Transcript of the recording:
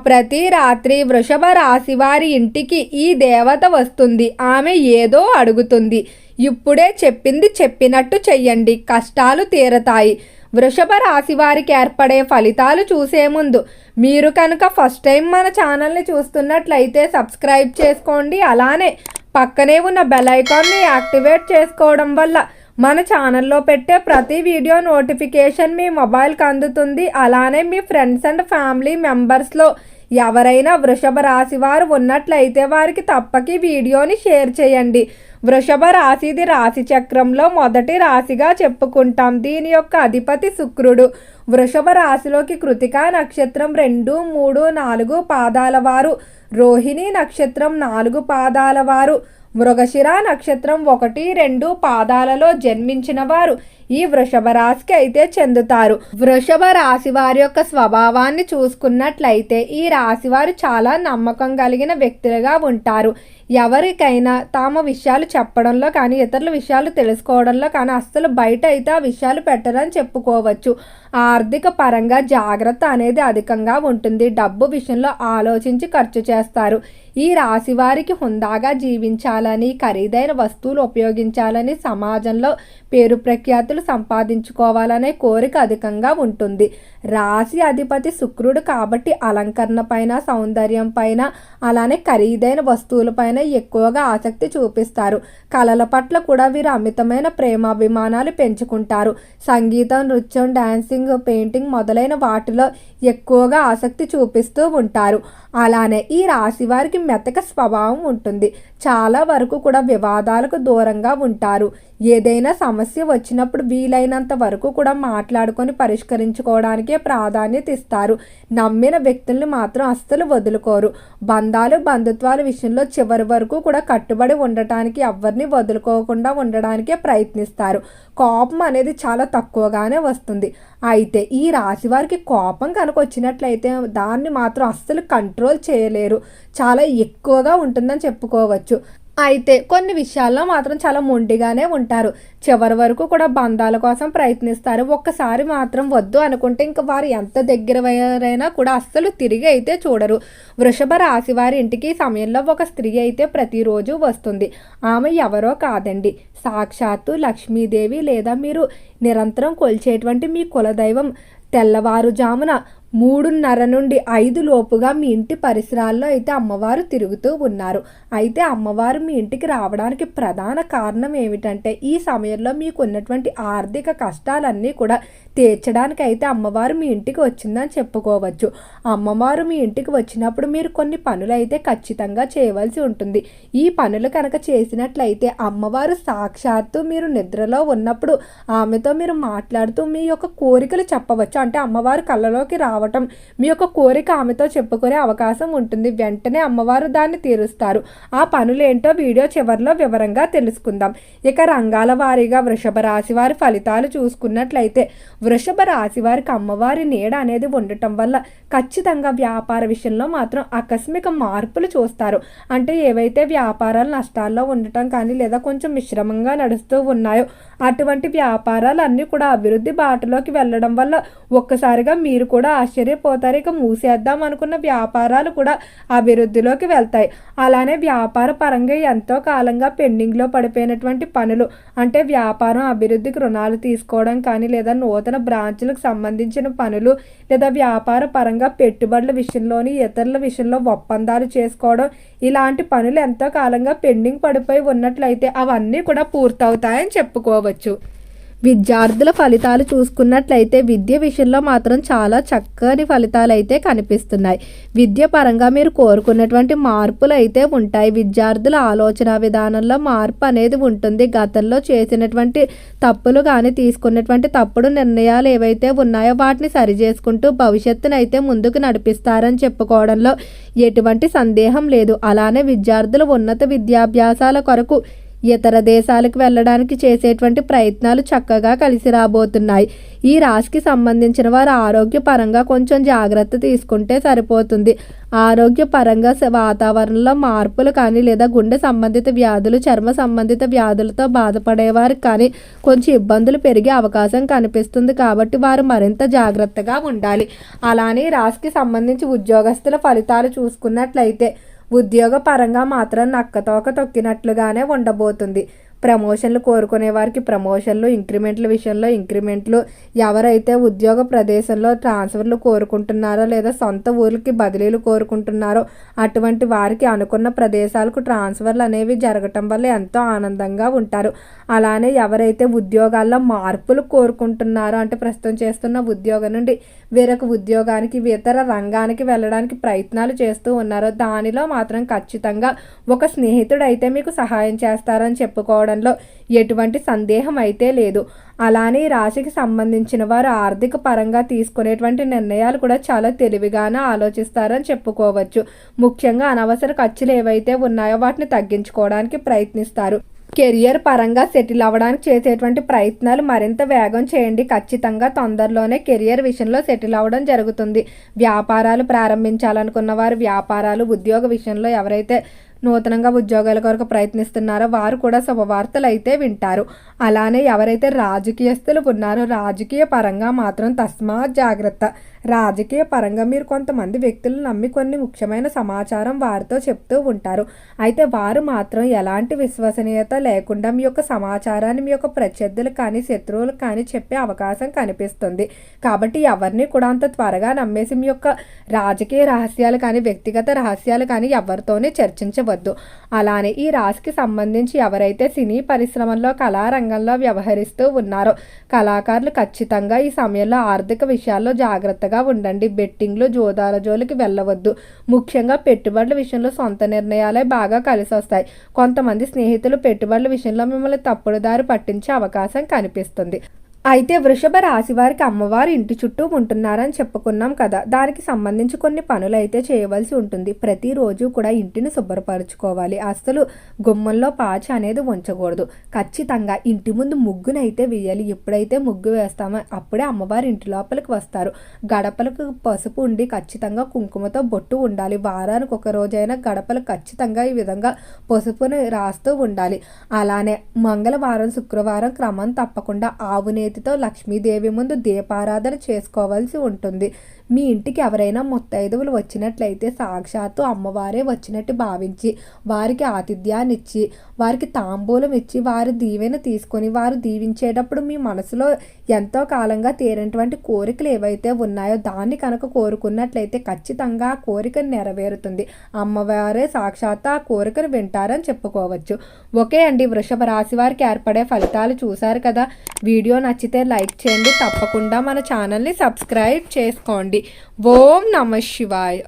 ప్రతి రాత్రి వృషభ రాశి వారి ఇంటికి ఈ దేవత వస్తుంది. ఆమె ఏదో అడుగుతుంది. ఇప్పుడే చెప్పింది చెప్పినట్టు చెయ్యండి, కష్టాలు తీరతాయి. వృషభ రాశి వారికి ఏర్పడే ఫలితాలు చూసే ముందు మీరు కనుక ఫస్ట్ టైం మన ఛానల్ని చూస్తున్నట్లయితే సబ్స్క్రైబ్ చేసుకోండి. అలానే పక్కనే ఉన్న బెల్ ఐకాన్ని యాక్టివేట్ చేసుకోవడం వల్ల మన ఛానల్లో పెట్టే ప్రతి వీడియో నోటిఫికేషన్ మీ మొబైల్కి అందుతుంది. అలానే మీ ఫ్రెండ్స్ అండ్ ఫ్యామిలీ మెంబర్స్లో ఎవరైనా వృషభ రాశి వారు ఉన్నట్లయితే వారికి తప్పక వీడియోని షేర్ చేయండి. వృషభ రాశిది రాశి చక్రంలో మొదటి రాశిగా చెప్పుకుంటాం. దీని యొక్క అధిపతి శుక్రుడు. వృషభ రాశిలోకి కృతికా నక్షత్రం 2, 3, 4 పాదాల వారు, రోహిణి నక్షత్రం 4 పాదాల వారు, మృగశిర నక్షత్రం 1, 2 పాదాలలో జన్మించిన వారు ఈ వృషభ రాశికి అయితే చెందుతారు. వృషభ రాశి వారి యొక్క స్వభావాన్ని చూసుకున్నట్లయితే ఈ రాశి వారు చాలా నమ్మకం కలిగిన వ్యక్తులుగా ఉంటారు. ఎవరికైనా తమ విషయాలు చెప్పడంలో కానీ ఇతరుల విషయాలు తెలుసుకోవడంలో కానీ అస్సలు బయట అయితే ఆ విషయాలు పెట్టరని చెప్పుకోవచ్చు. ఆర్థిక పరంగా జాగ్రత్త అనేది అధికంగా ఉంటుంది. డబ్బు విషయంలో ఆలోచించి ఖర్చు చేస్తారు. ఈ రాశి వారికి హుందాగా జీవించాలని, ఖరీదైన వస్తువులు ఉపయోగించాలని, సమాజంలో పేరు ప్రఖ్యాతులు సంపాదించుకోవాలనే కోరిక అధికంగా ఉంటుంది. రాశి అధిపతి శుక్రుడు కాబట్టి అలంకరణ పైన, సౌందర్యం పైన, అలానే ఖరీదైన వస్తువులపైన ఎక్కువగా ఆసక్తి చూపిస్తారు. కళల పట్ల కూడా వీరు అమితమైన ప్రేమాభిమానాలు పెంచుకుంటారు. సంగీతం, నృత్యం, డాన్సింగ్, పెయింటింగ్ మొదలైన వాటిలో ఎక్కువగా ఆసక్తి చూపిస్తూ ఉంటారు. అలానే ఈ రాశి వారికి మెతక స్వభావం ఉంటుంది. చాలా వరకు కూడా వివాదాలకు దూరంగా ఉంటారు. ఏదైనా సమస్య వచ్చినప్పుడు వీలైనంత వరకు కూడా మాట్లాడుకొని పరిష్కరించుకోవడానికే ప్రాధాన్యత ఇస్తారు. నమ్మిన వ్యక్తుల్ని మాత్రం అస్సలు వదులుకోరు. బంధాలు, బంధుత్వాల విషయంలో చివరి వరకు కూడా కట్టుబడి ఉండటానికి, ఎవరిని వదులుకోకుండా ఉండడానికే ప్రయత్నిస్తారు. కోపం అనేది చాలా తక్కువగానే వస్తుంది. అయితే ఈ రాశి వారికి కోపం కనుక వచ్చినట్లయితే దాన్ని మాత్రం అస్సలు కంట్రోల్ చేయలేరు. చాలా ఎక్కువగా ఉంటుందని చెప్పుకోవచ్చు. అయితే కొన్ని విషయాల్లో మాత్రం చాలా మొండిగానే ఉంటారు. చివరి వరకు కూడా బంధాల కోసం ప్రయత్నిస్తారు. ఒక్కసారి మాత్రం వద్దు అనుకుంటే ఇంకా వారు ఎంత దగ్గర వారైనా కూడా అస్సలు తిరిగి అయితే చూడరు. వృషభ రాశి వారి ఇంటికి ఈ సమయంలో ఒక స్త్రీ అయితే ప్రతిరోజు వస్తుంది. ఆమె ఎవరో కాదండి, సాక్షాత్తు లక్ష్మీదేవి లేదా మీరు నిరంతరం కొలిచేటువంటి మీ కులదైవం. తెల్లవారుజామున 3:30 నుండి 5 లోపుగా మీ ఇంటి పరిసరాల్లో అయితే అమ్మవారు తిరుగుతూ ఉన్నారు. అయితే అమ్మవారు మీ ఇంటికి రావడానికి ప్రధాన కారణం ఏమిటంటే ఈ సమయంలో మీకు ఉన్నటువంటి ఆర్థిక కష్టాలన్నీ కూడా తీర్చడానికి అయితే అమ్మవారు మీ ఇంటికి వచ్చిందని చెప్పుకోవచ్చు. అమ్మవారు మీ ఇంటికి వచ్చినప్పుడు మీరు కొన్ని పనులు అయితే ఖచ్చితంగా చేయవలసి ఉంటుంది. ఈ పనులు కనుక చేసినట్లయితే అమ్మవారు సాక్షాత్తు మీరు నిద్రలో ఉన్నప్పుడు ఆమెతో మీరు మాట్లాడుతూ మీ యొక్క కోరికలు చెప్పవచ్చు. అంటే అమ్మవారు కళ్ళలోకి రావడం, మీ యొక్క కోరిక ఆమెతో చెప్పుకునే అవకాశం ఉంటుంది. వెంటనే అమ్మవారు దాన్ని తీరుస్తారు. ఆ పనులేంటో వీడియో చివరిలో వివరంగా తెలుసుకుందాం. ఇక రంగాల వారీగా వృషభ రాశి వారి ఫలితాలు చూసుకున్నట్లయితే వృషభ రాశి వారికి అమ్మవారి నీడ అనేది ఉండటం వల్ల ఖచ్చితంగా వ్యాపార విషయంలో మాత్రం ఆకస్మిక మార్పులు చూస్తారు. అంటే ఏవైతే వ్యాపారాలు నష్టాల్లో ఉండటం కానీ లేదా కొంచెం మిశ్రమంగా నడుస్తూ ఉన్నాయో అటువంటి వ్యాపారాలు అన్నీ కూడా అభివృద్ధి బాటలోకి వెళ్ళడం వల్ల ఒక్కసారిగా మీరు కూడా ఆశ్చర్యపోతారు. ఇక మూసేద్దాం అనుకున్న వ్యాపారాలు కూడా అభివృద్ధిలోకి వెళ్తాయి. అలానే వ్యాపార పరంగా ఎంతో కాలంగా పెండింగ్లో పడిపోయినటువంటి పనులు, అంటే వ్యాపారం అభివృద్ధికి రుణాలు తీసుకోవడం కానీ లేదా నూతన బ్రాంచులకు సంబంధించిన పనులు లేదా వ్యాపార పరంగా పెట్టుబడుల విషయంలోని ఇతరుల విషయంలో ఒప్పందాలు చేసుకోవడం, ఇలాంటి పనులు ఎంతో కాలంగా పెండింగ్ పడిపోయి ఉన్నట్లయితే అవన్నీ కూడా పూర్తవుతాయని చెప్పుకోవచ్చు. విద్యార్థుల ఫలితాలు చూసుకున్నట్లయితే విద్య విషయంలో మాత్రం చాలా చక్కని ఫలితాలు అయితే కనిపిస్తున్నాయి. విద్య పరంగా మీరు కోరుకున్నటువంటి మార్పులు అయితే ఉంటాయి. విద్యార్థుల ఆలోచన విధానంలో మార్పు అనేది ఉంటుంది. గతంలో చేసినటువంటి తప్పులు కానీ తీసుకున్నటువంటి తప్పుడు నిర్ణయాలు ఏవైతే ఉన్నాయో వాటిని సరిచేసుకుంటూ భవిష్యత్తును అయితే ముందుకు నడిపిస్తారని చెప్పుకోవడంలో ఎటువంటి సందేహం లేదు. అలానే విద్యార్థులు ఉన్నత విద్యాభ్యాసాల కొరకు ఇతర దేశాలకు వెళ్ళడానికి చేసేటువంటి ప్రయత్నాలు చక్కగా కలిసి రాబోతున్నాయి. ఈ రాశికి సంబంధించిన వారు ఆరోగ్యపరంగా కొంచెం జాగ్రత్త తీసుకుంటే సరిపోతుంది. ఆరోగ్యపరంగా వాతావరణంలో మార్పులు కానీ లేదా గుండె సంబంధిత వ్యాధులు, చర్మ సంబంధిత వ్యాధులతో బాధపడేవారికి కానీ కొంచెం ఇబ్బందులు పెరిగే అవకాశం కనిపిస్తుంది. కాబట్టి వారు మరింత జాగ్రత్తగా ఉండాలి. అలానే రాశికి సంబంధించి ఉద్యోగస్తుల ఫలితాలు చూసుకున్నట్లయితే ఉద్యోగ పరంగా మాత్రం నక్కతోక తొక్కినట్లుగానే ఉండబోతుంది. ప్రమోషన్లు కోరుకునే వారికి ప్రమోషన్లు, ఇంక్రిమెంట్ల విషయంలో ఇంక్రిమెంట్లు, ఎవరైతే ఉద్యోగ ప్రదేశంలో ట్రాన్స్ఫర్లు కోరుకుంటున్నారో లేదా సొంత ఊరికి బదిలీలు కోరుకుంటున్నారో అటువంటి వారికి అనుకున్న ప్రదేశాలకు ట్రాన్స్ఫర్లు అనేవి జరగటం వల్ల ఎంతో ఆనందంగా ఉంటారు. అలానే ఎవరైతే ఉద్యోగాల్లో మార్పులు కోరుకుంటున్నారో అంటే ప్రస్తుతం చేస్తున్న ఉద్యోగం నుండి వేరొక ఉద్యోగానికి ఇతర రంగానికి వెళ్ళడానికి ప్రయత్నాలు చేస్తూ ఉన్నారో దానిలో మాత్రం ఖచ్చితంగా ఒక స్నేహితుడు అయితే మీకు సహాయం చేస్తారని చెప్పుకోవడం ఎటువంటి సందేహం అయితే లేదు. అలానే రాశికి సంబంధించిన వారు ఆర్థిక పరంగా తీసుకునేటువంటి నిర్ణయాలు కూడా చాలా తెలివిగానే ఆలోచిస్తారని చెప్పుకోవచ్చు. ముఖ్యంగా అనవసర ఖర్చులు ఏవైతే ఉన్నాయో వాటిని తగ్గించుకోవడానికి ప్రయత్నిస్తారు. కెరియర్ పరంగా సెటిల్ అవ్వడానికి చేసేటువంటి ప్రయత్నాలు మరింత వేగం చేయండి. ఖచ్చితంగా తొందరలోనే కెరియర్ విషయంలో సెటిల్ అవ్వడం జరుగుతుంది. వ్యాపారాలు ప్రారంభించాలనుకున్న వారు వ్యాపారాలు, ఉద్యోగ విషయంలో ఎవరైతే నూతనంగా ఉద్యోగాల కొరకు ప్రయత్నిస్తున్నారో వారు కూడా శుభవార్తలు అయితే వింటారు. అలానే ఎవరైతే రాజకీయస్తులు ఉన్నారో రాజకీయ పరంగా మాత్రం తస్మాత్ జాగ్రత్త. రాజకీయ పరంగా మీరు కొంతమంది వ్యక్తులు నమ్మి కొన్ని ముఖ్యమైన సమాచారం వారితో చెప్తూ ఉంటారు. అయితే వారు మాత్రం ఎలాంటి విశ్వసనీయత లేకుండా మీ యొక్క సమాచారాన్ని మీ యొక్క ప్రత్యర్థులు కానీ శత్రువులు కానీ చెప్పే అవకాశం కనిపిస్తుంది. కాబట్టి ఎవరిని కూడా అంత త్వరగా నమ్మేసి మీ యొక్క రాజకీయ రహస్యాలు కానీ వ్యక్తిగత రహస్యాలు కానీ ఎవరితోనే చర్చించవద్దు. అలానే ఈ రాశికి సంబంధించి ఎవరైతే సినీ పరిశ్రమల్లో కళారంగంలో వ్యవహరిస్తూ ఉన్నారో కళాకారులు ఖచ్చితంగా ఈ సమయంలో ఆర్థిక విషయాల్లో జాగ్రత్తగా ఉండండి. బెట్టింగ్లు, జోదాల జోలికి వెళ్ళవద్దు. ముఖ్యంగా పెట్టుబడుల విషయంలో సొంత నిర్ణయాలే బాగా కలిసి వస్తాయి. కొంతమంది స్నేహితులు పెట్టుబడుల విషయంలో మిమ్మల్ని తప్పుడు దారి పట్టించే అవకాశం కనిపిస్తుంది. అయితే వృషభ రాశి వారికి అమ్మవారు ఇంటి చుట్టూ ఉంటున్నారని చెప్పుకున్నాం కదా, దానికి సంబంధించి కొన్ని పనులు అయితే చేయవలసి ఉంటుంది. ప్రతిరోజు కూడా ఇంటిని శుభ్రపరచుకోవాలి. అసలు గుమ్మంలో పాచి అనేది ఉంచకూడదు. ఖచ్చితంగా ఇంటి ముందు ముగ్గునైతే వేయాలి. ఎప్పుడైతే ముగ్గు వేస్తామో అప్పుడే అమ్మవారు ఇంటి లోపలికి వస్తారు. గడపలకు పసుపు ఉండి ఖచ్చితంగా కుంకుమతో బొట్టు ఉండాలి. వారానికి ఒక రోజైనా గడపలు ఖచ్చితంగా ఈ విధంగా పసుపుని రాస్తూ ఉండాలి. అలానే మంగళవారం, శుక్రవారం క్రమం తప్పకుండా ఆవునే లక్ష్మీదేవి ముందు దీపారాధన చేసుకోవాల్సి ఉంటుంది. మీ ఇంటికి ఎవరైనా ముత్తైదువులు వచ్చినట్లయితే సాక్షాత్తు అమ్మవారే వచ్చినట్టు భావించి వారికి ఆతిథ్యాన్ని ఇచ్చి వారికి తాంబూలం ఇచ్చి వారి దీవెన తీసుకొని వారు దీవించేటప్పుడు మీ మనసులో ఎంతో కాలంగా తీరినటువంటి కోరికలు ఏవైతే ఉన్నాయో దాన్ని కనుక కోరుకున్నట్లయితే ఖచ్చితంగా ఆ కోరిక నెరవేరుతుంది. అమ్మవారే సాక్షాత్తు ఆ కోరికను వింటారని చెప్పుకోవచ్చు. ఓకే అండి, వృషభ రాశి వారికి ఏర్పడే ఫలితాలు చూశారు కదా. వీడియో నచ్చితే లైక్ చేయండి. తప్పకుండా మన ఛానల్ని సబ్స్క్రైబ్ చేసుకోండి. ఓం నమః శివాయ.